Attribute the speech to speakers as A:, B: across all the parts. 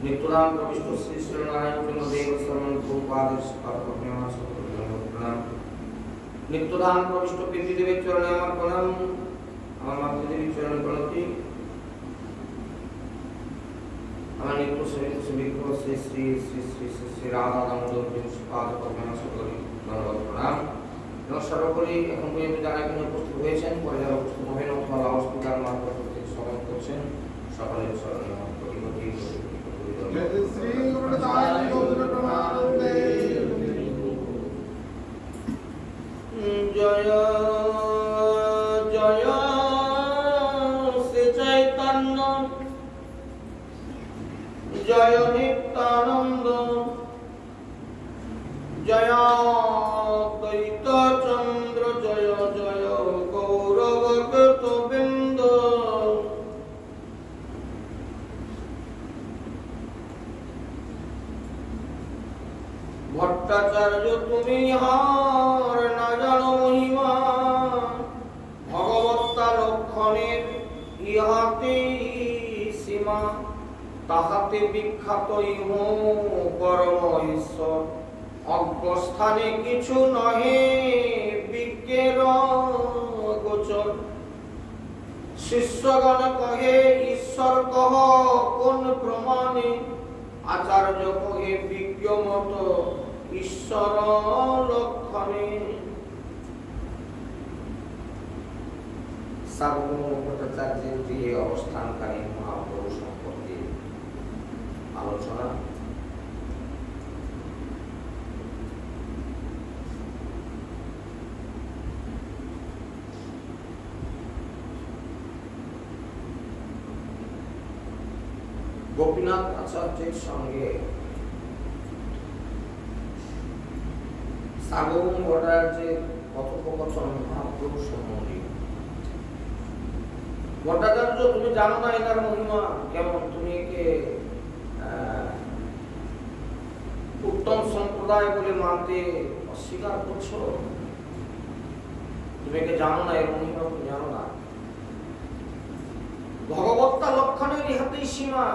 A: नित्यानंद प्रविष्ट श्री श्री नारायण देव शरण गुरुपाद नित्यानंद प्रविष्ट पितृ देवी चरण আমার প্রণাম আমার মাতৃদেবী চরণ প্রণতি আমার নিত্য সেবিক শ্রী শ্রী শ্রী শ্রী শ্রী রাধা দামোদর পাদ পদ্মনাভ সকলকে ধন্যবাদ প্রণাম এবং সর্বোপরি এখন পর্যন্ত যারা এখানে উপস্থিত হয়েছেন পরে যারা উপস্থিত হবেন অথবা লাউড স্পিকার মারফত শ্রবণ করছেন সকলের চরণে আমার কোটি কোটি
B: श्री गुरुदास गोत्र प्रमानंदे
A: जय जय श्री चैतन्य जय नित्यानंद जय द्वैत चंद्र जय जय गौरभक्त बिंद भट्टाचार्य तुम यार ना जानो महिमा भगवत्ता लक्षणेर इहाते सीमा ताहाते विख्यात इहो परम ईश्वर अज्ञस्थाने किछु नहे विज्ञेर गोचर शिष्यगण कहे ईश्वर कह कोन प्रमाणे आचार्य कहे विज्ञ मत ईश्वर लक्षणे सार्वभौम भट्टाचार्य गृहे अवस्थानकालीन महाप्रभु सम्पर्के आलोचना गोपीनाथ आचार्येर संगे सार्वभौम भट्टाचार्येर कथोपकथन महाप्रभु सम्बन्धी भट्टाचार्य তুমি জানো না এনার মহিমা কেমন তুমি একে উত্তম সম্প্রদায় বলে মানতে অস্বীকার করছো তুমি একে জানো না এর মহিমা তুমি জানো না ভগবত্তা লক্ষণের ইহাতেই সীমা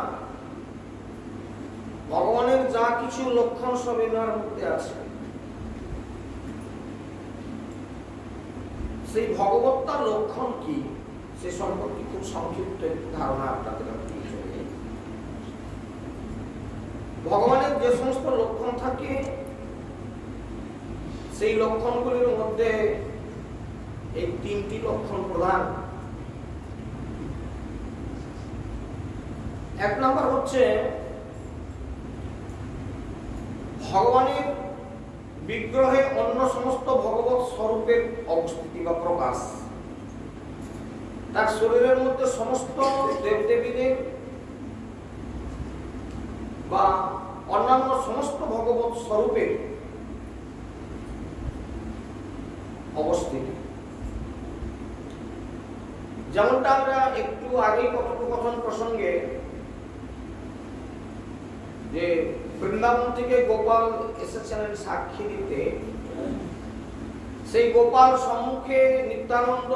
A: ভগবানের যা কিছু লক্ষণ সব এনার মধ্যে আছে সেই ভগবত্তার লক্ষণ কি সে সম্পর্কে খুব সংক্ষিপ্ত ধারণা আপনাদের দিয়ে চলে ভগবানের যে সমস্ত লক্ষণ থাকে সেই লক্ষণগুলির মধ্যে এই তিনটি লক্ষণ প্রধান এক নম্বর হচ্ছে ভগবানের বিগ্রহে অন্য সমস্ত ভগবত স্বরূপের অবস্থিতি বা প্রকাশ তার শরীরের মধ্যে সমস্ত দেবদেবীদের বা অন্যান্য সমস্ত ভগবত স্বরূপের অবস্থিতি যেমনটা আমরা একটু আগেই কথোপকথন প্রসঙ্গে যে বৃন্দাবন থেকে গোপাল এসেছিলেন সাক্ষী দিতে সেই গোপাল সম্মুখে নিত্যানন্দ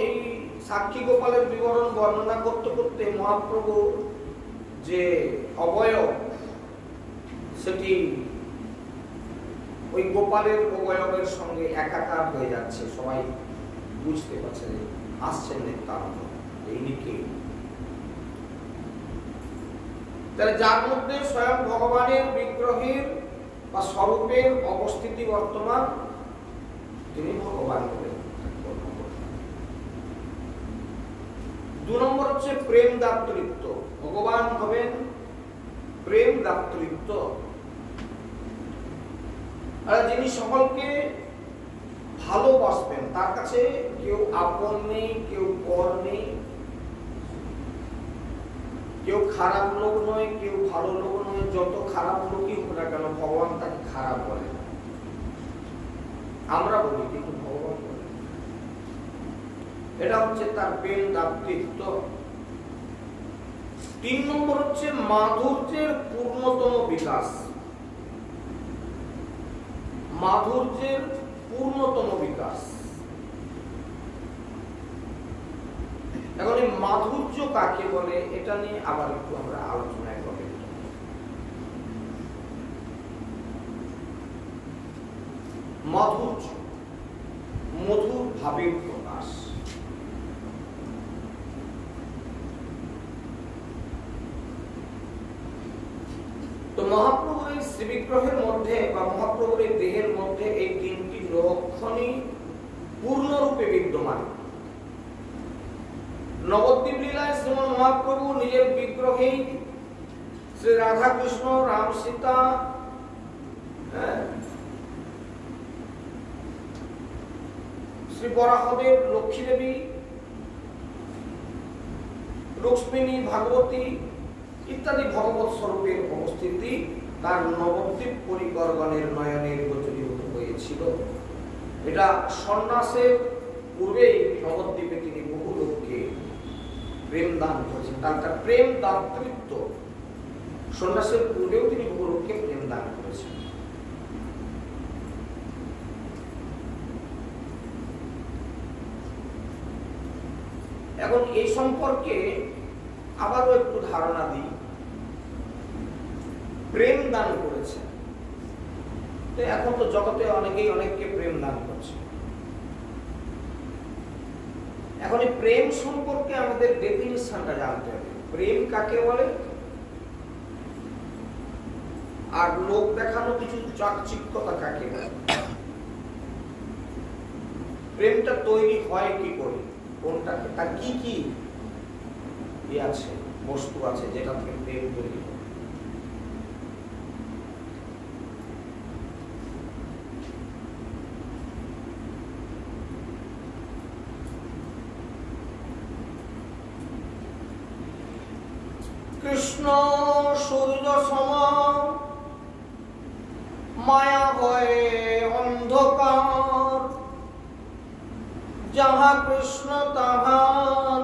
A: এই সাক্ষী গোপালের বিবরণ বর্ণনা করতে করতে মহাপ্রভু যে অবয়ব সেটি ওই গোপালের অবয়বের সঙ্গে একাকার হয়ে যাচ্ছে সবাই বুঝতে পারছে যে আসছেন নিত্যানন্দ এইদিকে তাহলে যার মধ্যে স্বয়ং ভগবানের বিগ্রহের বা স্বরূপের অবস্থিতি বর্তমান তিনি ভগবান বলে দু নম্বর হচ্ছে প্রেম দাতৃত্ব ভগবান হবেন প্রেম দাতৃত্ব। আর যিনি সকলকে ভালোবাসবেন, তার কাছে কেউ আপন নেই, কেউ পর নেই, কেউ খারাপ লোক নয়, কেউ ভালো লোক নয়। যত খারাপ লোকই হোক না কেন, ভগবান তাকে খারাপ বলে না। আমরা বলি, কিন্তু ভগবান বলে। এটা হচ্ছে তার প্রেম দাতৃত্ব। 3 নম্বর হচ্ছে মাধুর্যের পূর্ণতম বিকাশ। মাধুর্যের পূর্ণতম বিকাশ। এখন এই মাধুর্য কাকে বলে, এটা নিয়ে আবার একটু আমরা আলোচনায় করব। মাধুর্য, মধুর ভাবের প্রকাশ। তো মহাপ্রভুর এই শ্রীবিগ্রহের মধ্যে বা মহাপ্রভুর এই দেহের মধ্যে এই 3টি লক্ষণই পূর্ণরূপে বিদ্যমান। নবদ্বীপ লীলায় শ্রীমন মহাপ্রভু নিজের বিগ্রহে শ্রী রাধা কৃষ্ণ, রাম সীতা, শ্রী বরাহদেব, লক্ষ্মী দেবী, রুক্মিণী, ভাগবতী ইত্যাদি ভগবত স্বরূপের উপস্থিতি তার নবদ্বীপ পরিকরগণের নয়নের গোচরীভূত হয়েছিল। এটা সন্ন্যাসের পূর্বেই নবদ্বীপে তিনি বহু লোককে প্রেম দান করেছেন। তার প্রেম দাতৃত্ব সন্ন্যাসের পূর্বেও তিনি বহু লোককে প্রেম দান করেছেন। এখন এই সম্পর্কে আবারও একটু ধারণা দিই। প্রেম দান করেছে, তো এখন তো জগতে অনেকেই অনেককে প্রেম দান করছে। এখন এই প্রেম সম্পর্কে আমাদের ডেফিনিশনটা জানতে হবে। প্রেম কাকে বলে, আর লোক দেখানো কিছু চাকচিক্যতা কাকে বলে। প্রেমটা তৈরি হয় কি করে, কোনটাকে, তার কি কি আছে, বস্তু আছে যেটা থেকে প্রেম তৈরি হয়। কৃষ্ণ সূর্য সম, মায়া হয়ে অন্ধকার, যাহা কৃষ্ণ তাহা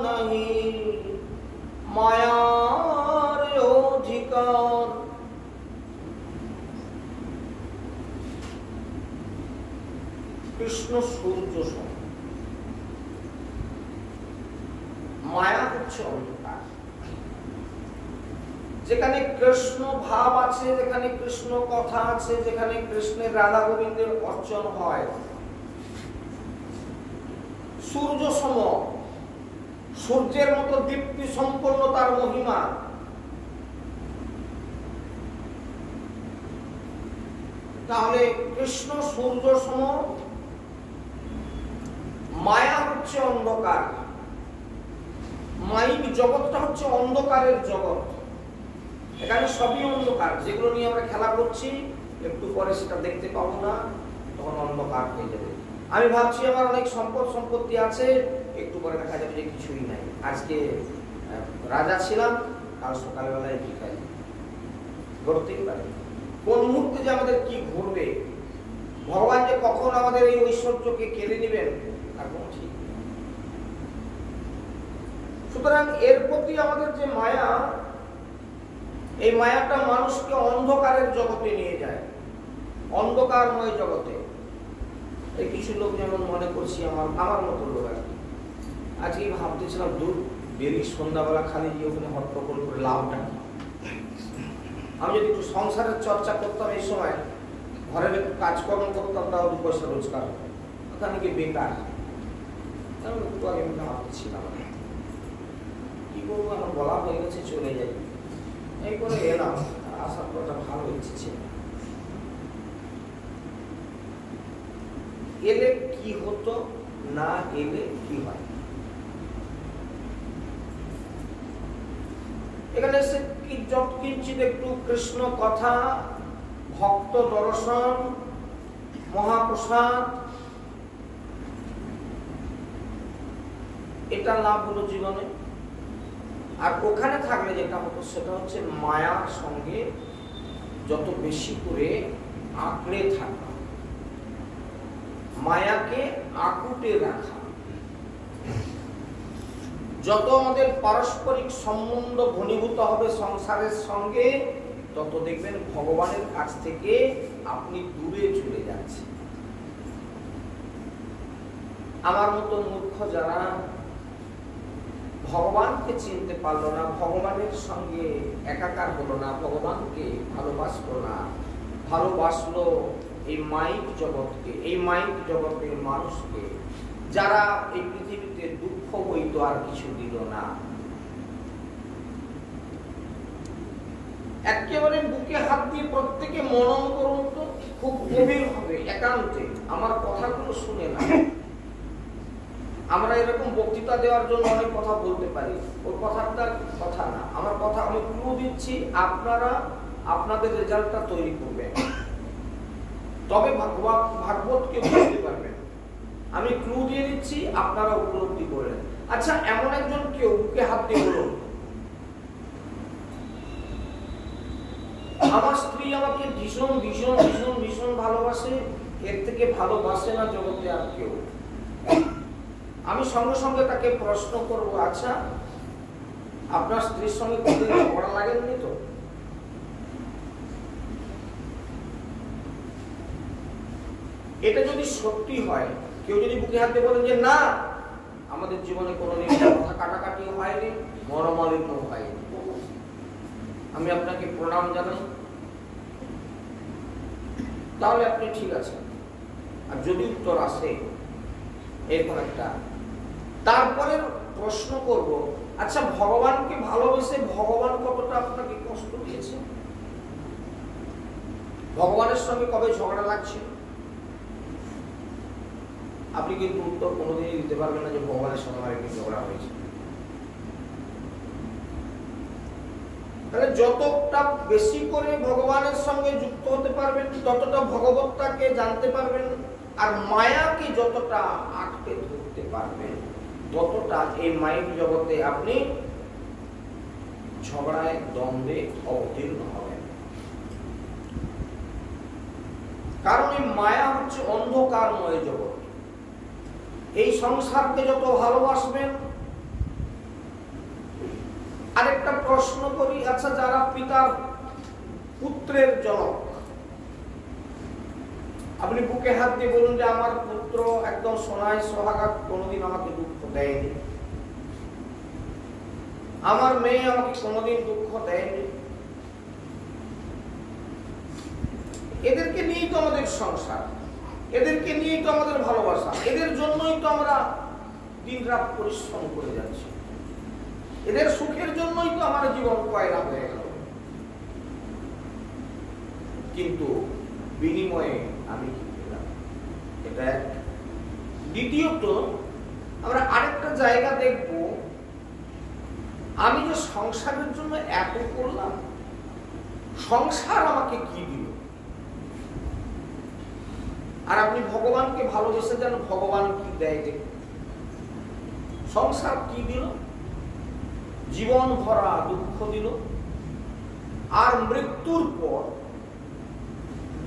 A: নাহি, মায়ার অধিকার। কৃষ্ণ সূর্য সম, মায়া হচ্ছে অন্ধকার। যেখানে কৃষ্ণ ভাব আছে, যেখানে কৃষ্ণ কথা আছে, যেখানে কৃষ্ণের রাধা গোবিন্দের অর্চন হয়, সূর্য সম, সূর্যের মতো দীপ্তি সম্পন্ন তার মহিমা। তাহলে কৃষ্ণ সূর্য সম, মায়া হচ্ছে অন্ধকার। মাইক জগৎটা হচ্ছে অন্ধকারের জগৎ। এখানে সবই অন্ধকার। যেগুলো নিয়ে আমরা খেলা করছি, একটু পরে সেটা দেখতে পাবো না, তখন অন্ধকার হয়ে যাবে। আমি ভাবছি আমার অনেক সম্পত্তি আছে, একটু পরে দেখা যাবে যে কিছুই নাই। আজকে রাজা ছিলাম, কাল সকালবেলায় ভিখারি। ঘটতেই পারে কোন মুহূর্তে যে আমাদের কি ঘটবে, ভগবান যে কখন আমাদের এই ঐশ্বর্যকে কেড়ে নেবেন তার কোনো ঠিক নেই। সুতরাং এর প্রতি আমাদের যে মায়া, এই মায়াটা মানুষকে অন্ধকারের জগতে নিয়ে যায়, অন্ধকারময় জগতে। এই কিছু লোক যেমন মনে করছি আমার মতো লোক আর কি, আজকে ভাবতেছিলাম দূর ডেলি সন্ধ্যাবেলা খালি গিয়ে ওখানে হট্টগোল করে লাভটা কি। আমি যদি একটু সংসারের চর্চা করতাম, এই সময় ঘরের একটু কাজকর্ম করতাম, তাও 2 পয়সা রোজগার, ওখানে গিয়ে বেকার। একটু আগে আমি ভাবছিলাম কি করবো, আমার বলা হয়ে গেছে, চলে যাই, এই করে এলাম। আসার পরটা ভালো ইচ্ছে ছিল, এলে কি হতো, না এলে কি হয়। এখানে এসে যৎকিঞ্চিত একটু কৃষ্ণ কথা, ভক্ত দর্শন, মহাপ্রসাদ, এটা লাভ হলো জীবনে। আর ওখানে থাকলে যেটা হতো সেটা হচ্ছে মায়ার সঙ্গে যত বেশি করে আঁকড়ে থাকা, মায়াকে আঁকুটে রাখা। যত আমাদের পারস্পরিক সম্বন্ধ ঘনীভূত হবে সংসারের সঙ্গে, তত দেখবেন ভগবানের কাছ থেকে আপনি দূরে চলে যাচ্ছেন। আমার মতো মূর্খ যারা ভগবানকে চিনতে পারলো না, ভগবানের সঙ্গে একাকার হলো না, ভগবানকে ভালোবাসলো না, ভালোবাসলো এই মাইক জগৎকে, এই মাইক জগতের মানুষকে, যারা এই পৃথিবীতে দুঃখ বইতো আর কিছু দিল না। একেবারে বুকে হাত দিয়ে প্রত্যেকে মনন করুন তো, খুব গভীর হবে, একান্তে আমার কথাগুলো শুনে না। আমরা এরকম বক্তৃতা দেওয়ার জন্য অনেক কথা বলতে পারি, ওই কথাটার কথা না, আমার কথা আমি ক্লু দিচ্ছি, আপনারা আপনাদের রেজাল্টটা তৈরি করবেন, তবে ভাগবতকে বুঝতে পারবেন। আমি ক্লু দিয়ে দিচ্ছি, আপনারা উপলব্ধি করলেন। আচ্ছা, এমন একজন কেউ বুকে হাত দিয়ে বলুন, আমার স্ত্রী আমাকে ভীষণ ভীষণ ভীষণ ভীষণ ভালোবাসে, এর থেকে ভালোবাসে না জগতে আর কেউ। আমি সঙ্গে সঙ্গে তাকে প্রশ্ন করব, আচ্ছা আপনার স্ত্রীর সঙ্গে কোনদিন ঝগড়া লাগেননি তো? এটা যদি সত্যি হয়, কেউ যদি বুকে হাত দিয়ে বলেন যে না আমাদের জীবনে কোনোদিন কথা কাটাকাটিও হয়নি, মনোমালিন্য হয়নি, আমি আপনাকে প্রণাম জানাই, তাহলে আপনি ঠিক আছেন। আর যদি উত্তর আসে এরকম একটা, তারপরে প্রশ্ন করব, আচ্ছা ভগবানকে ভালোবেসে ভগবান কতটা আপনাকে কষ্ট দিয়েছে? ভগবানের সঙ্গে কবে ঝগড়া লাগছে? আপনি কিন্তু উত্তর কোনোদিনই দিতে পারবেন না যে ভগবানের সঙ্গে আমার একদিন ঝগড়া হয়েছে। তাহলে যতটা বেশি করে ভগবানের সঙ্গে যুক্ত হতে পারবেন, ততটা ভগবত্তাকে জানতে পারবেন, আর মায়াকে যতটা আঁকড়ে ধরতে পারবেন, ততটা এই মাইক জগতে আপনি ঝগড়ায় দ্বন্দ্বে অবতীর্ণ হবেন। কারণ এই মায়া হচ্ছে অন্ধকারময় জগৎ। এই সংসারকে যত ভালোবাসবেন, আরেকটা প্রশ্ন করি, আচ্ছা যারা পিতার পুত্রের জনক, আপনি বুকে হাত দিয়ে বলুন যে আমার পুত্র একদম সোনায় সোহাগা, কোনোদিন আমাকে দুঃখ দেয়নি, আমার মেয়ে আমাকে কোনোদিন দুঃখ দেয়নি। এদেরকে নিয়েই তো আমাদের সংসার, এদেরকে নিয়েই তো আমাদের ভালোবাসা, এদের জন্যই তো আমরা দিন রাত পরিশ্রম করে যাচ্ছি, এদের সুখের জন্যই তো আমার জীবন কয়লা হয়ে গেল। কিন্তু বিনিময়ে আমি কি পেলাম? এটা দ্বিতীয়ত আমরা আরেকটা জায়গা দেখব, আমি যে সংসারের জন্য এত করলাম, সংসার আমাকে কি দিল? আর আপনি ভগবানকে ভালোবেসে যান, ভগবান কি দেয় দেখুন। সংসার কি দিল? জীবন ভরা দুঃখ দিল, আর মৃত্যুর পর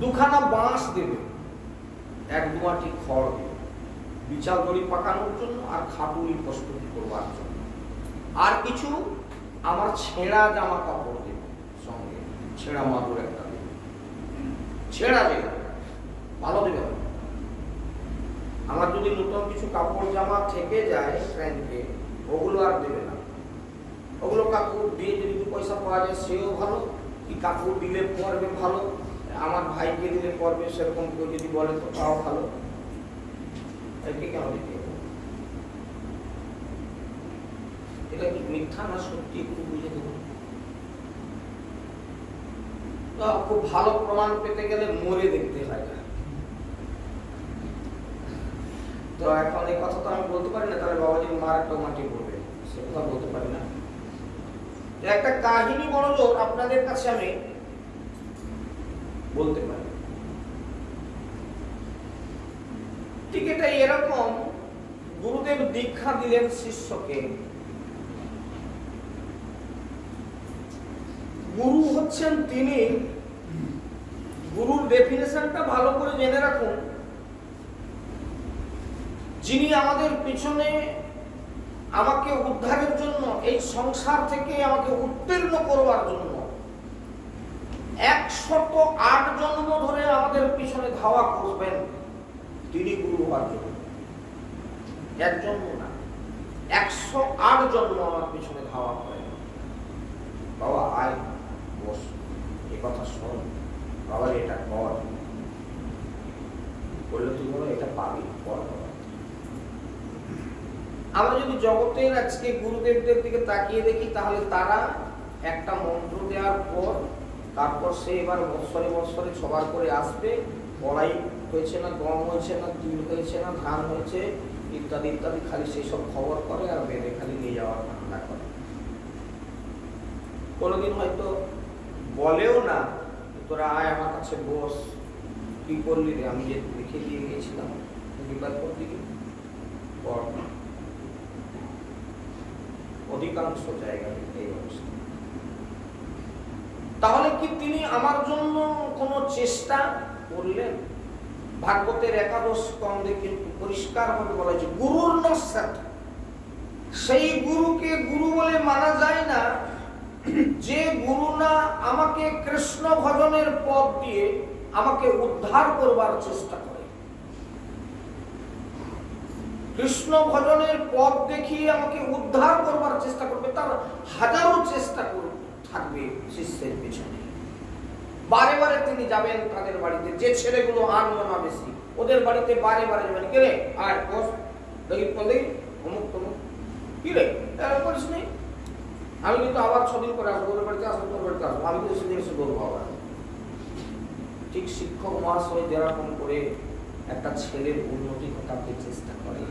A: দুখানা বাঁশ দেবে, এক দুয়াটি খড় দেবে, বিচার দড়ি পাকানোর জন্য আর খাটুনি প্রস্তুত করবার জন্য, আর কিছু আমার ছেঁড়া জামা কাপড় দেবে, সঙ্গে ছেঁড়া মাদুর একটা দেবে, ছেঁড়া দেবে, ভালো দেবে। আমার যদি নতুন কিছু কাপড় জামা থেকে যায় ট্রেনকে, ওগুলো আর দেবে না। ওগুলো কাপড় দিয়ে যদি 2 পয়সা পাওয়া যায় সেও ভালো, কি কাপড় দিলে পরবে ভালো, আমার ভাইকে দিলে পরবে, সেরকম কেউ যদি বলে তো তাও ভালো। একে কেন দিতে হবে? এটা কি মিথ্যা না সত্যি? একটু বুঝে দেবো। খুব ভালো প্রমাণ পেতে গেলে মরে দেখতে হয় না। তো এখন এই কথা তো আমি বলতে পারি না, তাহলে বাবাজির মার একটা মাটি পড়বে, সে কথা বলতে পারি না। একটা কাহিনী মনোযোগ আপনাদের কাছে আমি বলতে পারি। ঠিক এটা এরকম, গুরুদেব দীক্ষা দিলেন শিষ্যকে। গুরু হচ্ছেন তিনি, গুরুর ডেফিনেশনটা ভালো করে জেনে রাখুন, যিনি আমাদের পিছনে আমাকে উদ্ধারের জন্য, এই সংসার থেকে আমাকে উত্তীর্ণ করবার জন্য 108 জন্ম ধরে আমাদের পিছনে ধাওয়া করবেন, তিনি গুরু হওয়ার জন্য। এক জন্ম না, 108 জন্ম আমার পিছনে ধাওয়া করেন। বাবা আয় বস, এ কথা শোন, বাবা এটা কর, বললে তুই বলো এটা পাবি, কর। আমরা যদি জগতের আজকে গুরুদেবদের দিকে তাকিয়ে দেখি, তাহলে তারা একটা মন্ত্র দেওয়ার পর তারপর সে এবার বৎসরে বৎসরে সবার করে আসবে, কড়াই হয়েছে না, গম হয়েছে না, তিল হয়েছে না, ধান হয়েছে, ইত্যাদি ইত্যাদি, খালি সেই সব খবর করে আর বেঁধে খালি নিয়ে যাওয়ার ধান্দা করে। কোনোদিন হয়তো বলেও না তোরা আয় আমার কাছে বস, কি করলি রে, আমি যে লিখে দিয়ে গিয়েছিলাম বিবাদ করলি কর। অধিকাংশ জায়গায় এই অবস্থা। তাহলে কি তিনি আমার জন্য কোনো চেষ্টা করলেন? ভাগবতের 11 স্কন্ধে কিন্তু পরিষ্কার ভাবে বলা হয়েছে গুরুর নস্যাৎ, সেই গুরুকে গুরু বলে মানা যায় না যে গুরু না আমাকে কৃষ্ণ ভজনের পথ দিয়ে আমাকে উদ্ধার করবার চেষ্টা করে, কৃষ্ণ ভজনের পথ দেখিয়ে আমাকে উদ্ধার করবার চেষ্টা করবে। তার হাজারো চেষ্টা থাকবে শিষ্যের পিছনে। বারে বারে তিনি যাবেন তাদের বাড়িতে, যে ছেলেগুলো আনলো না বেশি ওদের বাড়িতে বারে বারে যাবেন। কে রে আয় বস, দেখি অমুক তমুক, কি রে এরকম করিস নেই, আমি কিন্তু আবার 6 দিন পরে আসবো, ওদের বাড়িতে আসবো, তোর বাড়িতে আসবো, আমি কিন্তু সেদিন এসে বলবো আবার। ঠিক শিক্ষক মহাশয় যেরকম করে একটা ছেলের উন্নতি ঘটাতে চেষ্টা করে,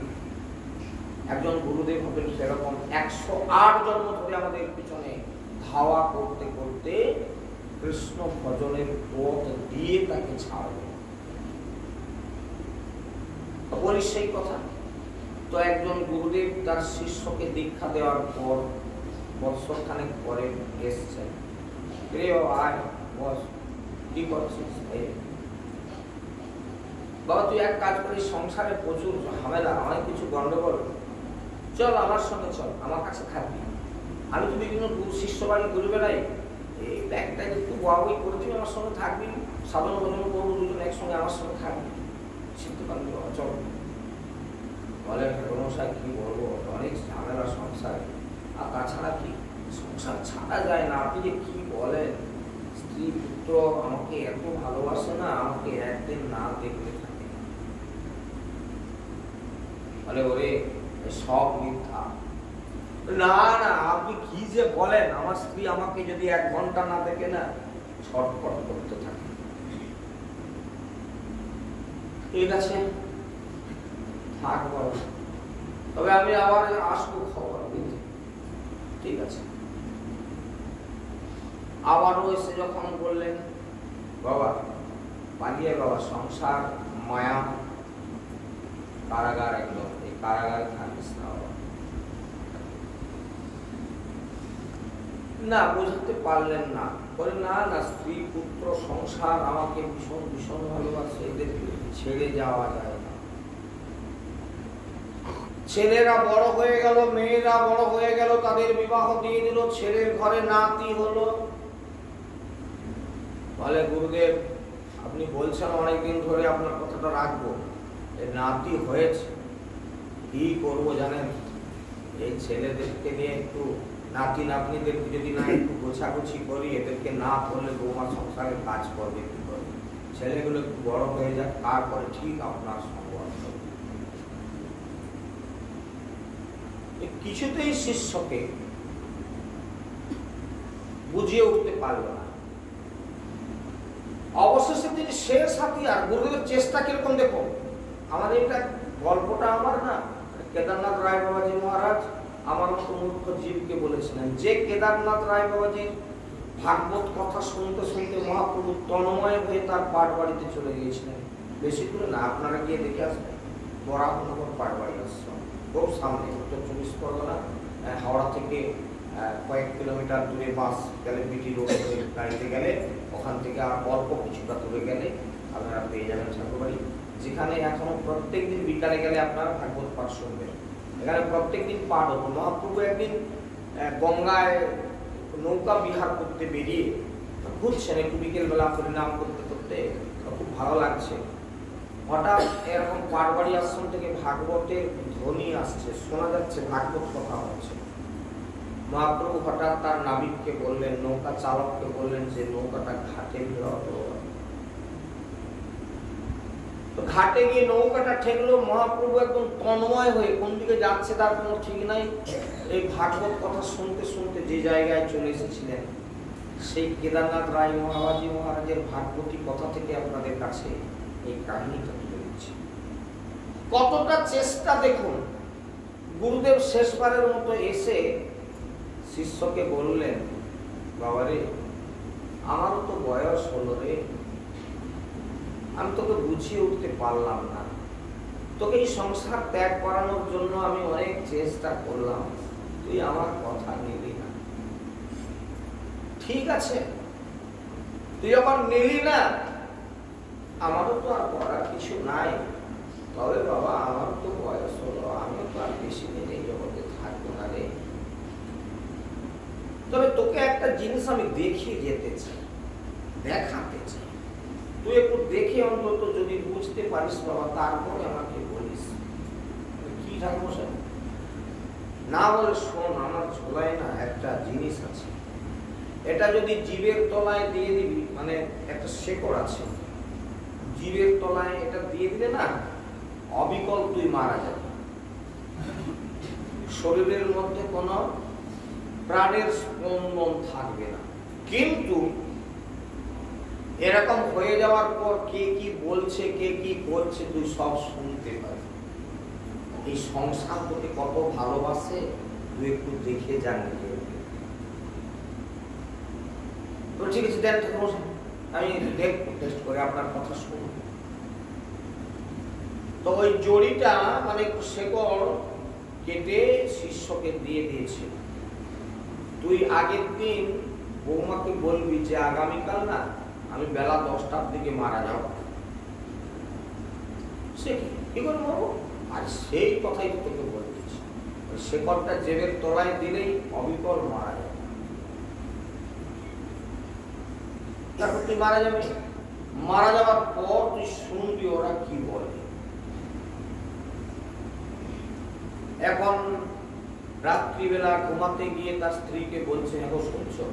A: একজন গুরুদেব হবেন সেরকম 108 জন্ম ধরে আমাদের পিছনে ধাওয়া করতে করতে কৃষ্ণ ভজনের পথ দিয়ে তাকে ছাড়বে। বলি সেই কথা। তো একজন গুরুদেব তার শিষ্যকে দীক্ষা দেওয়ার পর বৎসর খানেক পরে এসছেন, রে আয় বস, কি করছিস? বাবা তুই এক কাজ করিস, সংসারে প্রচুর ঝামেলা, অনেক কিছু গন্ডগোল, চল আমার সঙ্গে চল, আমার কাছে থাকবি। আমি তো বিভিন্ন শিষ্য বাড়ি ঘুরে বেড়াই, এই ব্যাগটা একটু বই করে দিবি, আমার সঙ্গে থাকবি, সাধন ভজন করবো, দুজন একসঙ্গে আমার সঙ্গে থাকবি, শিখতে পারবি। বাবা চল। বলে ঠাকুরমশাই কি বলবো, অনেক ঝামেলা সংসার, আর তাছাড়া কি সংসার ছাড়া যায় না, আপনি যে কি বলেন, স্ত্রী পুত্র আমাকে এত ভালোবাসে না, আমাকে একদিন না দেখতে থাকে। বলে ওরে সব মিথ্যা। না না আপনি কি যে বলেন, আমার স্ত্রী আমাকে যদি 1 ঘন্টা না দেখে না ছটফট করতে থাকে। ঠিক আছে থাক বাবা, তবে আমি আবার আসবো খবর দিতে। ঠিক আছে। আবারও এসে যখন বললেন বাবা পালিয়ে, বাবা সংসার মায়া, কারাগার, একদম এই কারাগারে থাকিস না বাবা। না বোঝাতে পারলেন না, বলে না না স্ত্রী পুত্র সংসার আমাকে ভীষণ ভীষণ ভালোবাসে, এদেরকে ছেড়ে যাওয়া যায় না। ছেলেরা বড় হয়ে গেল, মেয়েরা বড় হয়ে গেল, তাদের বিবাহ দিয়ে দিল, ছেলের ঘরে নাতি হলো। বলে গুরুদেব আপনি বলছেন অনেকদিন ধরে, আপনার কথাটা রাখবো, নাতি হয়েছে, কি করবো জানেন, এই ছেলেদেরকে নিয়ে একটু নাতি নাতনিদেরকে যদি না একটু গোছাগুছি করি, এদেরকে না করলে বৌমা সংসারে কাজ করবে কি করে, ছেলেগুলো একটু বড় হয়ে যাক, তারপরে ঠিক আপনার সঙ্গ আসবে। কিছুতেই শিষ্যকে বুঝিয়ে উঠতে পারল না। অবশেষে তিনি শেষ হাতিয়ার, গুরুদেবের চেষ্টা কিরকম দেখো, আমাদের এটা গল্পটা আমার না, কেদারনাথ রায় বাবাজি মহারাজ আমার মতো মূর্খ জীবকে বলেছিলেন যে কেদারনাথ রায় বাবাজির ভাগবত কথা শুনতে শুনতে মহাপ্রভু তন্ময় হয়ে তার পাট বাড়িতে চলে গিয়েছিলেন। বেশি দূরে না, আপনারা গিয়ে দেখে আসবেন। বরাহনগর পাট বাড়ি আশ্রম, খুব সামনে, উত্তর 24 পরগনা, হাওড়া থেকে কয়েক কিলোমিটার দূরে বাস গেলে, বিটি রোড গাড়িতে গেলে ওখান থেকে আর অল্প কিছুটা দূরে গেলে আপনারা পেয়ে যাবেন ঠাকুরবাড়ি, যেখানে এখনো প্রত্যেক দিন বিকালে গেলে আপনারা ভাগবত পাঠ শুনবেন। এখানে প্রত্যেক দিন পাঠ হতো। মহাপ্রভু একদিন গঙ্গায় নৌকা বিহার করতে বেরিয়ে ঘুরছেন, একটু বিকেলবেলা করে নাম করতে করতে, খুব ভালো লাগছে। হঠাৎ এরকম পাটবাড়ি আশ্রম থেকে ভাগবতের ধ্বনি আসছে, শোনা যাচ্ছে ভাগবত কথা হচ্ছে। মহাপ্রভু হঠাৎ তার নাবিককে বললেন, নৌকা চালককে বললেন যে নৌকাটা ঘাটে ফেরাও। ঘাটে গিয়ে নৌকাটা ঠেকলো। মহাপ্রভু একদম তন্ময় হয়ে, কোন দিকে যাচ্ছে তার কোনো ঠিক নাই, এই ভাগবত কথা শুনতে শুনতে যে জায়গায় চলে এসেছিলেন, সেই কেদারনাথ রায় মহাবাজি মহারাজের ভাগবতী কথা থেকে আপনাদের কাছে এই কাহিনীটা তুলে দিচ্ছি। কতটা চেষ্টা দেখুন। গুরুদেব শেষবারের মতো এসে শিষ্যকে বললেন, বাবারে আমারও তো বয়স হলো রে, আমি তোকে বুঝিয়ে উঠতে পারলাম না, তোকে এই সংসার ত্যাগ করানোর জন্য আমি অনেক চেষ্টা করলাম, তুই আমার কথা নিলি না। ঠিক আছে, তুই যখন নিলি না, আমারও তো আর করার কিছু নাই। তবে বাবা আমার তো বয়স হলো, আমিও তো আর বেশি দিন এই জগতে থাকবো না রে। তবে তোকে একটা জিনিস আমি দেখিয়ে যেতে চাই, দেখাতে চাই। তুই একটু দেখে অন্তত যদি বুঝতে পারিস বাবা, তারপরে আমাকে বলিস। কি ঠাকুরমশাই? না বলে শোন, আমার ঝোলায় না একটা জিনিস আছে, এটা যদি জীবের তলায় দিয়ে দিবি, মানে একটা শেকড় আছে, জীবের তলায় এটা দিয়ে দিলে না, অবিকল তুই মারা যাবে। শরীরের মধ্যে কোনো প্রাণের স্পন্দন থাকবে না। কিন্তু এরকম হয়ে যাওয়ার পর কে কি বলছে, কে কি করছে, তুই সব শুনতে পারবি। এই সংসার তোকে কত ভালোবাসে, তুই একটু দেখে জানবি। তো ঠিক আছে, দেখ আমি দেখবো, টেস্ট করে আপনার কথা শুনবো। তো ওই জড়িটা মানে শেকড় কেটে শিষ্যকে দিয়ে দিয়েছে। তুই আগের দিন বৌমাকে বলবি যে আগামীকাল না আমি বেলা 10টার দিকে মারা যাব। সে কি করে বলবো? আর সেই কথাই তোকে বলে দিচ্ছি, শেকড়টা জেবের তলায় দিলেই অবিকল মারা যাবে। তারপর তুই মারা যাবে। মারা যাওয়ার পর তুই শুনবি ওরা কি বলে। এখন রাত্রিবেলা ঘুমাতে গিয়ে তার স্ত্রীকে বলছে, এখন শুনছো,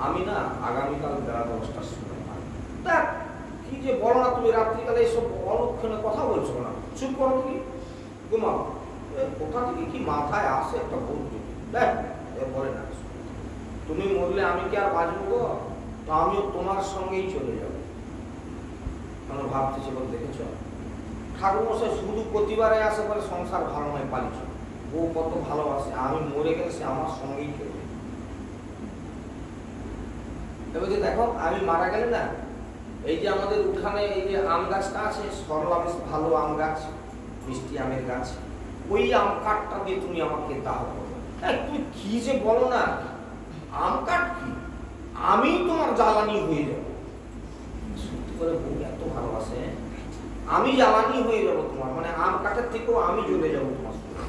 A: আমি না আগামীকাল বেলা 10টার সময় দেখ কি যে বলো না, তুমি রাত্রিকালে এইসব অলক্ষণে কথা বলছো না, চুপ করো, তুমি ঘুমাও। কোথা থেকে কি মাথায় আসে একটা ভুল, দেখ বলে না, তুমি মরলে আমি কি আর বাঁচবো? তো আমিও তোমার সঙ্গেই চলে যাব। আমরা ভাবতেছি, বল দেখেছ ঠাকুরমশাই শুধু প্রতিবারে আসে বলে সংসার ভালো নয়, পালিছ, ও কত ভালোবাসে, আমি মরে গেলে সে আমার সঙ্গেই চলবে। এবার দেখো আমি মারা গেলে না, এই যে আমাদের উঠানে এই যে আম গাছটা আছে, সরলা বেশ ভালো আম গাছ, মিষ্টি আমের গাছ, ওই আম কাঠটা দিয়ে তুমি আমাকে দাও করো। তুমি কি যে বলো না, আম কাঠ কি, আমি তোমার জ্বালানি হয়ে যাব। সত্যি করে বউ এত ভালোবাসে, আমি জ্বালানি হয়ে যাব তোমার, মানে আম কাঠের থেকেও আমি জ্বলে যাবো তোমার সঙ্গে।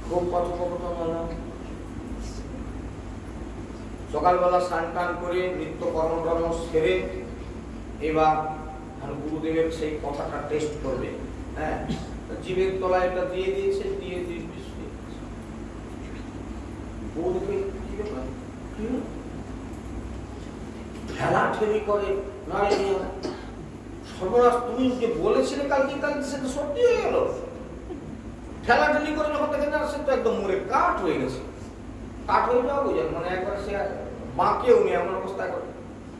A: খুব কথোপকথন হলো। সকালবেলা স্নান টান করে নিত্য কর্মটর্ম সেরে এবার গুরুদেবের সেই কথাটা টেস্ট করবে। হ্যাঁ, জীবের তলায় এটা দিয়ে দিয়েছে, দিয়ে দিয়ে ঠেলা ঠেলি করে, সর্বনাশ, তুমি যে বলেছিলে কালকে কালকে সেটা সত্যি হয়ে গেল। ঠেলা ঠেলি করে যখন দেখেন সে তো একদম মরে কাঠ হয়ে গেছে। কাঠ হয়ে যাওয়া বুঝেন, মানে একবার সে বাঁকেও নেই, এমন অবস্থা এখন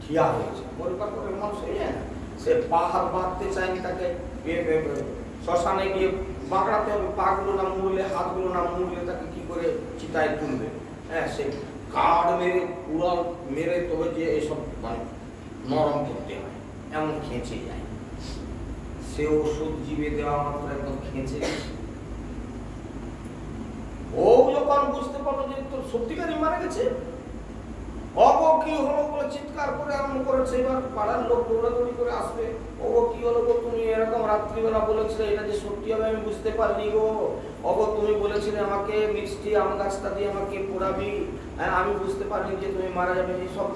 A: ঠিয়া হয়েছে। মরিবার পরে মানুষ হয়ে যায় না, সে পাহাড় বাঁধতে চায়নি, তাকে শ্মশানে গিয়ে বাঁকড়াতে হবে, পাগুলো না মুড়লে, হাতগুলো না মুড়লে তাকে কি করে চিতায় তুলবে? হ্যাঁ, সে কাঠ মেরে উড়াল মেরে তবে যে এসব মানে নরম করতে হয়, এমন খেঁচে যায়। সে ওষুধ জীবে দেওয়া মাত্র একদম খেঁচে গেছে। ও যখন বুঝতে পারলো যে তোর সত্যিকারই মারা গেছে, অব কি হলো বলে চিৎকার করে আরম্ভ করেছে। এবার পাড়ার লোক দৌড়াদৌড়ি করে আসবে, ও কি হলো গো, তুমি এরকম রাত্রিবেলা বলেছিলে, এটা যে সত্যি হবে আমি বুঝতে পারিনি গো। অব তুমি বলেছিলে আমাকে মিষ্টি আম গাছটা দিয়ে আমাকে পোড়াবি, আমি বুঝতে পারিনি যে তুমি মারা যাবে। এইসব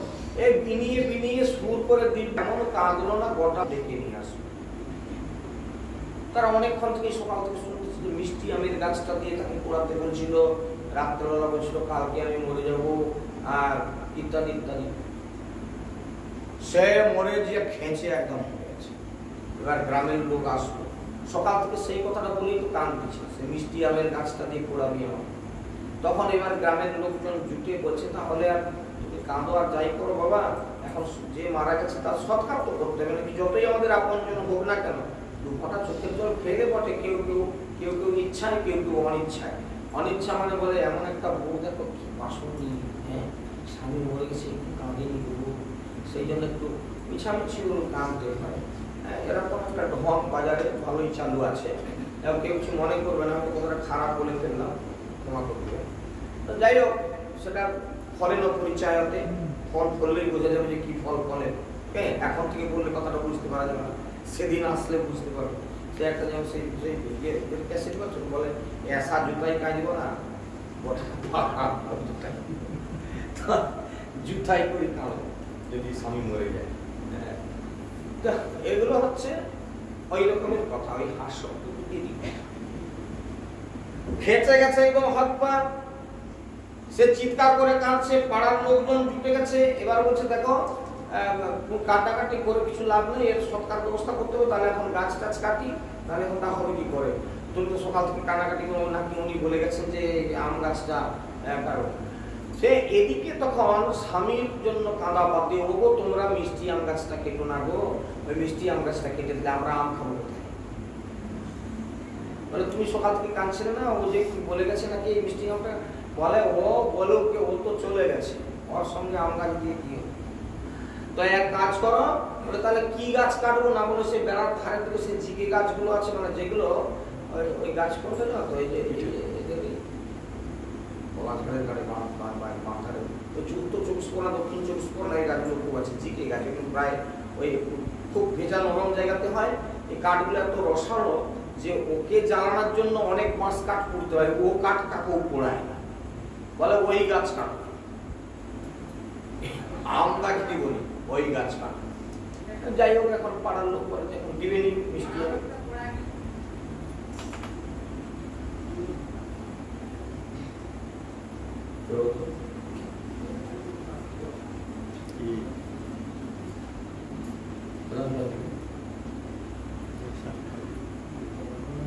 A: এই বিনিয়ে বিনিয়ে সুর করে দিন, এমন কাঁদলো না গোটা ডেকে নিয়ে আসবে। তারা অনেকক্ষণ থেকে সকাল থেকে শুনতেছে যে মিষ্টি আমের গাছটা দিয়ে তাকে পোড়াতে বলছিল, রাত্রেবেলা বলছিল কালকে আমি মরে যাব, আর ইত্যাদি ইত্যাদি। সে মরে গিয়ে খেঁচে একদম হয়ে গেছে। এবার গ্রামের লোক আসলো, সকাল থেকে সেই কথাটা বলেই তো কান দিচ্ছে, সে মিষ্টি আমের গাছটা দিয়ে পোড়াবি আমার। তখন এবার গ্রামের লোকজন জুটে বলছে, তাহলে আর কাঁদো আর যাই করো বাবা, এখন যে মারা গেছে তার সৎকার তো করতে হবে নাকি, যতই আমাদের আপনজন হোক না কেন। দু ফোঁটা চোখের জল ফেলে বটে, কেউ কেউ কেউ কেউ ইচ্ছায়, কেউ কেউ অনিচ্ছায়। অনিচ্ছা মানে বলে এমন একটা বউ দেখো কি বাসনি, হ্যাঁ স্বামী মরে গেছে একটু কাঁদেনি বউ, সেই জন্য একটু মিছামিছি ওগুলো কাঁদতে হয়। হ্যাঁ, এরকম একটা ঢং বাজারে ভালোই চালু আছে। এবং কেউ কিছু মনে করবে না, আমি কথাটা খারাপ বলে ফেললাম, ক্ষমা করবে। তো যাই হোক, সেটা ফলের পরিচয়তে, ফল ফললেই বোঝা যাবে যে কি ফল ফলে। হ্যাঁ, এখন থেকে বললে কথাটা বুঝতে পারা যাবে না, সেদিন আসলে বুঝতে পারবে। সে একটা যেমন সেই ক্যাসেট বলছেন, বলে এসা জুতাই কাঁদব না, জুতাই করে কাঁদব যদি স্বামী মরে যায়। এগুলো হচ্ছে ওই রকমের কথা, ওই হাস্য খেঁচে গেছে এবং হাত পা, সে চিৎকার করে কাঁদছে, পাড়ার লোকজন জুটে গেছে। এবার বলছে দেখো কাটাকাটি করে কিছু লাভ নেই, এর সৎকার ব্যবস্থা করতে হবে, তাহলে এখন গাছ টাছ কাটি, তাহলে এখন তা হবে কি করে? তুমি তো সকাল থেকে কাটাকাটি করে নাকি উনি বলে গেছেন যে আম গাছটা কারো। সে এদিকে তখন স্বামীর জন্য কাঁদা বাদে, ওগো তোমরা মিষ্টি আম গাছটা কেটো না গো, ওই মিষ্টি আম গাছটা কেটে দিলে আমরা আম খাবো কোথায়? বলে তুমি সকাল থেকে কাঁদছিলে না, ও যে বলে গেছে নাকি এই মিষ্টি আমটা, বলে ও বলে ওকে, ও তো চলে গেছে, ওর সঙ্গে আম গাছ দিয়ে কি হবে? তো এক কাজ করো, বলে তাহলে কি গাছ কাটবো না, বলে সে বেড়ার ধারে থেকে সে ঝিকে গাছগুলো আছে, মানে যেগুলো ওই গাছ করতে না তো, এই যে পলাশঘাটের গাড়ি বাঁধারে ওই উত্তর 24 পরগনা দক্ষিণ 24 পরগনা এই গাছগুলো খুব আছে, ঝিকে গাছ, কিন্তু প্রায় ওই খুব ভেজা নরম জায়গাতে হয়। এই কাঠগুলো এত রসালো যে ওকে জ্বালানোর জন্য অনেক মাস কাঠ পুড়তে হয়, ও কাঠ কাকেও পোড়ায় না, বলে ওই গাছ কাঠ। আম গাছ কি বলি, ওই গাছ কাঠ। যাই হোক, এখন পাড়ার লোক বলে এখন দিবেনি মিষ্টি হবে।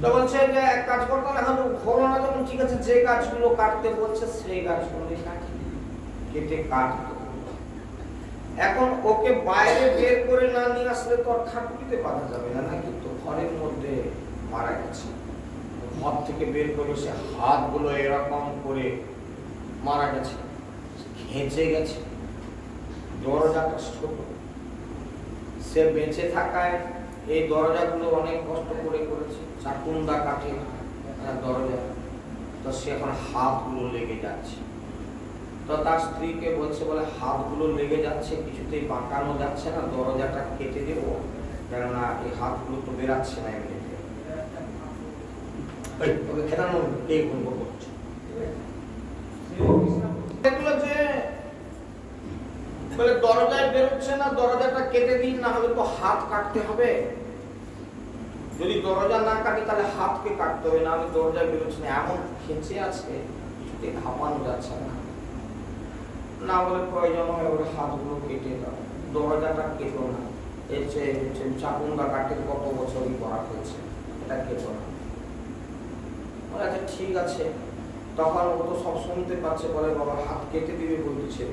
A: তো বলছে যে এক কাজ করতে হবে, এখন হলো না যখন, ঠিক আছে যে গাছগুলো কাটতে বলছে সেই গাছগুলো কেটে কাট। এখন ওকে বাইরে বের করে না নিয়ে আসলে তো আর খাটুটিতে বাঁধা যাবে না নাকি, তো ঘরের মধ্যে মারা গেছে, ঘর থেকে বের করে সে হাতগুলো এরকম করে মারা গেছে, খেঁচে গেছে, দরজাটা ছোট, সে বেঁচে থাকায় এই দরজাগুলো অনেক কষ্ট করে করেছে, চাকুন্দা কাটে দরজা, তো সে এখন হাতগুলো লেগে যাচ্ছে। তো তার স্ত্রীকে বলছে, বলে হাতগুলো লেগে যাচ্ছে, কিছুতেই বাঁকানো যাচ্ছে না, দরজাটা কেটে দেবো, কেননা এই হাতগুলো তো বেরাচ্ছে না এমনিতে। ওকে খেলানো কে বলবো করছে এগুলো যে বলে দরজায় বেরোচ্ছে না, দরজাটা কেটে দিন, না হলে তো হাত কাটতে হবে। যদি দরজা না কাটি তাহলে হাতকে কাটতে হবে, না আমি দরজায় বেরোচ্ছি না, এমন খেঁচে আছে কিছুতে ঘাপানো যাচ্ছে না। না বলে প্রয়োজন হয় ওর হাতগুলো কেটে দাও, দরজাটা কেটো না, এর চেয়ে চাকুন্দা কাটে কত বছরই করা হয়েছে, এটা কেটো না। আচ্ছা ঠিক আছে, তখন ও তো সব শুনতে পাচ্ছে, বলে বাবা হাত কেটে দিবে বলতেছে,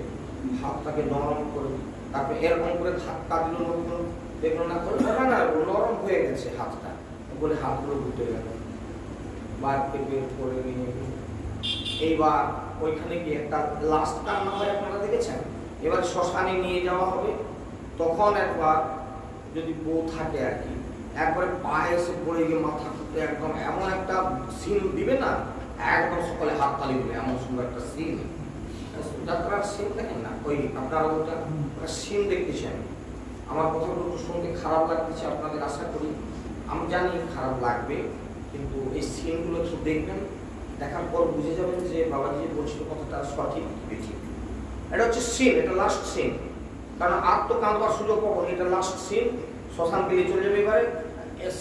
A: হাতটাকে নরম করে, তারপরে এরকম করে ধাক্কা দিল, লোকজন দেখলো না, করে না নরম হয়ে গেছে হাতটা, বলে হাতগুলো ঘুটে গেল। বারকে বের করে নিয়ে এইবার ওইখানে গিয়ে একটা লাস্ট কান্না হয় আপনারা দেখেছেন। এবার শ্মশানে নিয়ে যাওয়া হবে, তখন একবার যদি বউ থাকে আর কি, একবারে পায়ে এসে পড়ে গিয়ে মাথা খুঁটে একদম এমন একটা সিন দিবে না, একদম সকলে হাততালি দিবে, এমন সুন্দর একটা সিন। যাত্রার সিন দেখেন না, ওই আপনারা ওটা সিন দেখতেছেন। আমার কথাগুলো একটু শুনতে খারাপ লাগতেছে আপনাদের, আশা করি আমি জানি খারাপ লাগবে, কিন্তু এই সিনগুলো একটু দেখবেন, দেখার পর বুঝে যাবেন যে বাবাজি বলছিল কথাটা সঠিক বেঠিক। এটা হচ্ছে সিন, এটা লাস্ট সিন, কারণ আর তো কাঁদবার সুযোগ পাবো, এটা লাস্ট সিন। শ্মশান পেরিয়ে চলে যাবে এবারে,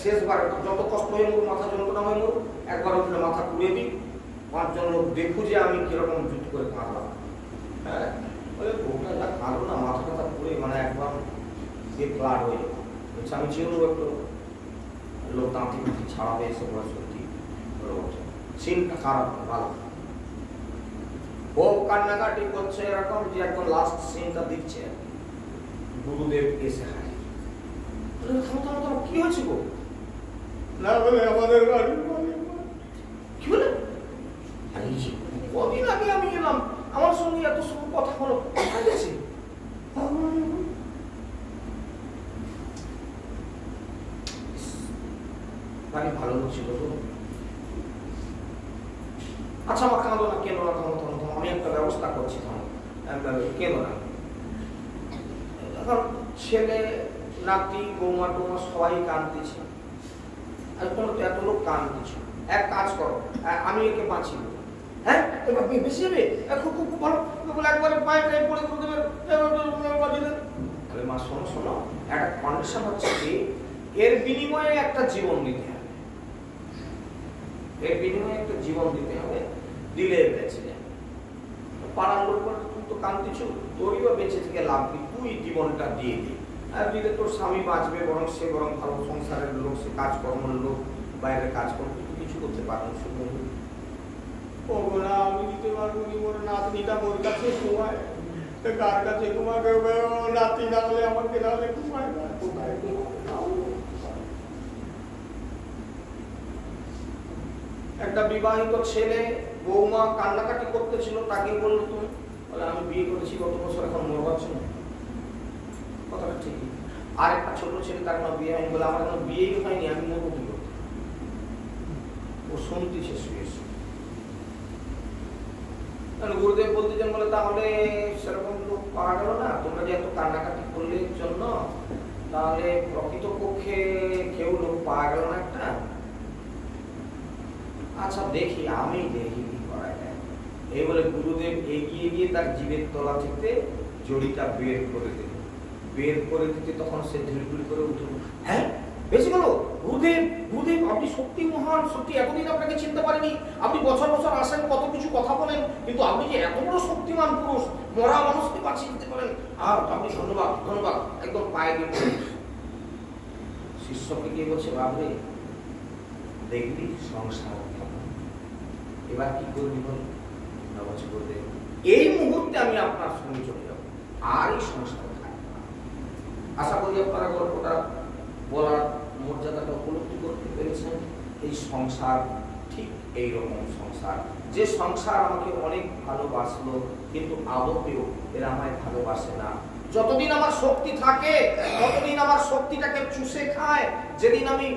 A: শেষবার যত কষ্ট হয়ে মরুক, মাথা যন্ত্রণা হয়ে মরুক, একবার ওখানে মাথা পুড়িয়ে দিই, 5 জন লোক দেখু যে আমি কিরকম যুদ্ধ করে কাঁদলাম। হ্যাঁ, বলে বউটা যা কাঁদো না, মাথা টাথা পুড়ে মানে একবার দিয়ে ব্লাড হয়ে যাবে। বলছে আমি চিনব একটু লোক দাঁতি মাটি ছাড়াবে, এসে বলে সত্যি সিনটা খারাপ ভালো। ও কান্নাকাটি করছে এরকম যে একদম লাস্ট সিনটা দিচ্ছে, গুরুদেব এসে হাজির। কি হয়েছে গো?
B: না বলে আমাদের বাড়ি
A: কি বলে? কদিন আগে আমি এলাম, আমার সঙ্গে এত সব কথা হলো, কোথায় গেছে? বাড়ি ভালো হচ্ছিল তো। আচ্ছা আমার কাঁদো না, কেন না, থামো থামো থামো, আমি একটা ব্যবস্থা করছি, থামো, কেন না। এখন ছেলে নাতি বৌমা টৌমা সবাই কাঁদতেছে, আর তোমরা তো এত লোক কাঁদতেছ, এক কাজ করো, আমি একে বাঁচি। হ্যাঁ এবার বেশি যাবে, খুব খুব ভালো বলে একবারে পায়ে টায়ে পড়ে করে দেবে, বাঁচিয়ে দেবে। তাহলে মা শোনো শোনো, একটা কন্ডিশন হচ্ছে কি, এর বিনিময়ে একটা জীবন দিতে হবে, এর বিনিময়ে একটা জীবন দিতে হবে, দিলে বেঁচে যাবে। পাড়ার লোক বলে তুই তো কাঁদতেছ, তোরই বা বেঁচে থেকে লাভ কি, তুই জীবনটা দিয়ে দিই, আর দিলে তোর স্বামী বাঁচবে, বরং সে বরং ভালো সংসারের লোক, সে কাজকর্মের লোক, বাইরে কাজ করবে, তুই কিছু করতে পারবো শুধু।
B: ও না আমি দিতে পারবো নি, ওর নাতনিটা ওর কাছে ঘুমায়, কার কাছে ঘুমাবে? নাতি না হলে আমাকে না হলে ঘুমায় না।
A: একটা বিবাহিত ছেলে বৌমা কান্নাকাটি করতেছিল, তাকে বললো তুমি, বলে আমি বিয়ে করেছি গত বছর, এখন মরবাচ্ছ না, কথাটা ঠিকই। আর একটা ছোট ছেলে, তার কোনো বিয়ে হয়নি, বলে আমার কোনো বিয়েই হয়নি, আমি মরবো কি করতে? ও শুনতেছে শুয়ে। গুরুদেব বলতে চান, বলে তাহলে সেরকম লোক পাওয়া গেল না, তোমরা যে এত কান্নাকাটি করলে জন্য, তাহলে প্রকৃতপক্ষে কেউ লোক পাওয়া গেল না একটা। আচ্ছা দেখি, আমি দেখি কি করা যায়। এই বলে গুরুদেব এগিয়ে গিয়ে তার জীবের তলা থেকে জড়িটা বের করে দিল। বের করে দিতে তখন সে ঢিলঢিল করে উঠে, হ্যাঁ বেঁচে গেল গুরুদেব, গুরুদেব আপনি সত্যি মহান, সত্যি এতদিন আপনাকে চিনতে পারিনি, আপনি বছর বছর আসেন, কত কিছু কথা বলেন, কিন্তু আপনি যে এত বড় শক্তিমান পুরুষ, মরা মানুষকে বাঁচিয়ে দিতে পারেন, আর আপনি ধন্যবাদ ধন্যবাদ, একদম পায়ে দিয়ে পড়ে। শিষ্যকে গিয়ে বলছে, বাবরে দেখবি সংসার এবার কি করবি বল? বলছে গুরুদেব এই মুহূর্তে আমি আপনার সঙ্গে চলে যাবো, আর এই সংসার থাকবে না। আশা করি আপনারা গল্পটা বলার মর্যাদাটা উপলব্ধি করতে পেরেছেন। এই সংসার ঠিক এইরকম সংসার, যে সংসার আমাকে অনেক ভালোবাসলো, কিন্তু আদতেও এরা আমায় ভালোবাসে না। যতদিন আমার শক্তি থাকে, ততদিন আমার শক্তিটাকে চুষে খায়। যেদিন আমি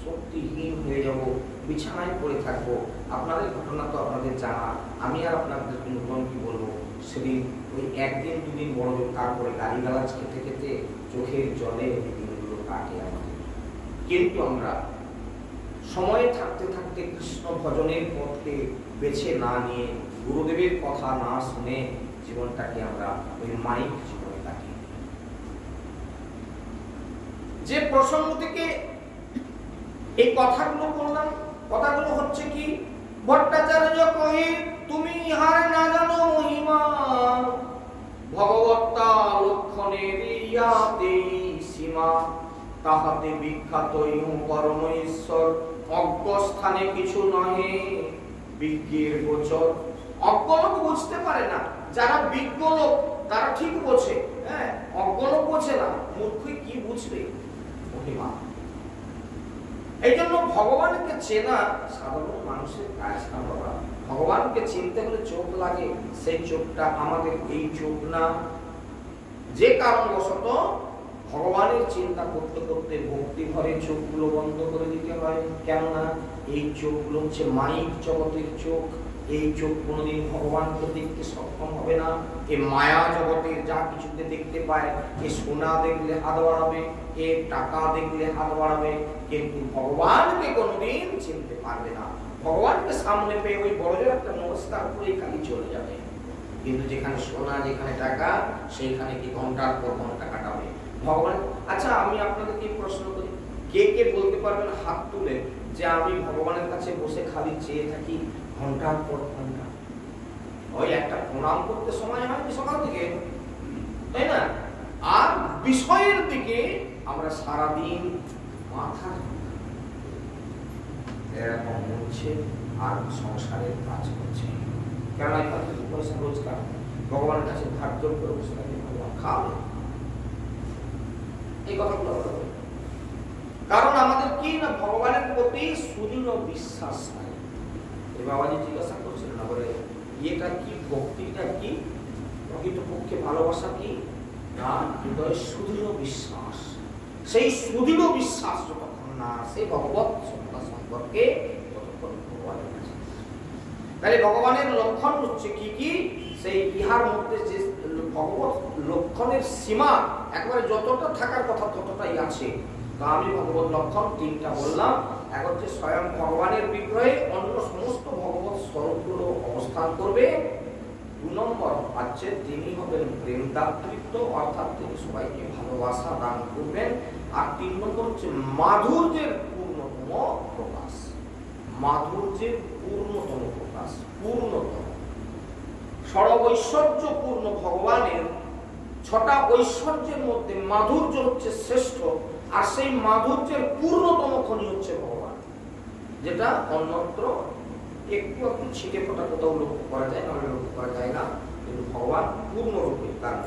A: শক্তিহীন হয়ে যাব, বিছানায় পড়ে থাকবো, আপনাদের ঘটনা তো আপনাদের জানা, আমি আর আপনাদেরকে নতুন কি বলবো। সেদিন ওই একদিন দুদিন বড় জোর, তারপরে গালিগালাজ খেতে খেতে চোখের জলে দিনগুলো কাটে আমাদের। কিন্তু আমরা সময়ে থাকতে থাকতে কৃষ্ণ ভজনের পথকে বেছে না নিয়ে, গুরুদেবের কথা না শুনে জীবনটাকে আমরা ওই মাইক জীবনে কাটিয়ে দিই। যে প্রসঙ্গ থেকে এই কথাগুলো বললাম, কথাগুলো হচ্ছে কি, ভট্টাচার্য কহে তুমি ইহার না জানো মহিমা, ভগবত্তা লক্ষণের ইয়াতে সীমা, তাহাতে বিখ্যাত ইহ পরম ঈশ্বর, অজ্ঞ স্থানে কিছু নহে বিজ্ঞের গোচর। অজ্ঞ লোক বুঝতে পারে না, যারা বিজ্ঞ লোক তারা ঠিক বোঝে, হ্যাঁ অজ্ঞ লোক বোঝে না, মূর্খ কি বুঝবে মহিমা। এই জন্য ভগবানকে চেনা সাধারণ মানুষের কাজ না বাবা। ভগবানকে চিনতে হলে চোখ লাগে, সেই চোখটা আমাদের এই চোখ না। যে কারণবশত ভগবানের চিন্তা করতে করতে ভক্তি ভরে চোখগুলো বন্ধ করে দিতে হয়। কেননা এই চোখগুলো হচ্ছে মাইক জগতের চোখ। এই চোখ কোনোদিন ভগবানকে দেখতে সক্ষম হবে না। এ মায়া জগতের যা কিছুতে দেখতে পায়, এ সোনা দেখলে হাত বাড়াবে, এ টাকা দেখলে হাত বাড়াবে, কিন্তু ভগবানকে কোনোদিন চিনতে পারবে না। ভগবানকে সামনে পেয়ে ওই বড় একটা নমস্কার করে খালি চলে যাবে। কিন্তু যেখানে সোনা, যেখানে টাকা, সেইখানে কি ঘন্টার পর ঘন্টা কাটাবে ভগবান। আচ্ছা, আমি আপনাদেরকে প্রশ্ন করি, কে কে বলতে পারবেন হাত তুলে যে আমি ভগবানের কাছে বসে খালি চেয়ে থাকি ঘন্টার পর ঘন্টা? ওই একটা প্রণাম করতে সময় হয় সকাল থেকে, তাই না? আর বিষয়ের দিকে আমরা সারাদিন মাথা এরকম হচ্ছে আর সংসারের কাজ করছে। কেননা এখান থেকে পয়সা রোজগার ভগবানের কাছে ধার্য করে বসে থাকে, ভগবান খাবে। এই কথাগুলো কারণ আমাদের কি না ভগবানের প্রতি সুদৃঢ় বিশ্বাস নাই। এই বাবাজি জিজ্ঞাসা করছিলেন না, বলে এটা কি, ভক্তিটা কি, প্রকৃতপক্ষে ভালোবাসা কি? না, হৃদয়ের সুদৃঢ় বিশ্বাস। সেই সুদৃঢ় বিশ্বাস যতক্ষণ না আসে ভগবত সত্তা সম্পর্কে, ততক্ষণ ভগবানের কাছে। তাহলে ভগবানের লক্ষণ হচ্ছে কি কি? সেই ইহার মধ্যে যে ভগবত লক্ষণের সীমা একবারে যতটা থাকার কথা ততটাই আছে। তো আমি ভগবত লক্ষণ তিনটা বললাম। এক হচ্ছে স্বয়ং ভগবানের বিগ্রহে অন্য সমস্ত ভগবত স্বরূপগুলো অবস্থান করবে। 2 নম্বর হচ্ছে তিনি হবেন প্রেম দাতৃত্ব, অর্থাৎ তিনি সবাইকে ভালোবাসা দান করবেন। আর 3 নম্বর হচ্ছে মাধুর্যের পূর্ণতম প্রকাশ। মাধুর্যের পূর্ণতম প্রকাশ, পূর্ণতম সর্বৈশ্বর্যপূর্ণ ভগবানের 6টা ঐশ্বর্যের মধ্যে মাধুর্য হচ্ছে শ্রেষ্ঠ। আর সেই মাধুর্যের পূর্ণতম খনি হচ্ছে ভগবান, যেটা অন্যত্র একটু একটু ছিটে ফোটা কোথাও লক্ষ্য করা যায়, নাহলে লক্ষ্য করা যায় না। কিন্তু ভগবান পূর্ণরূপে তার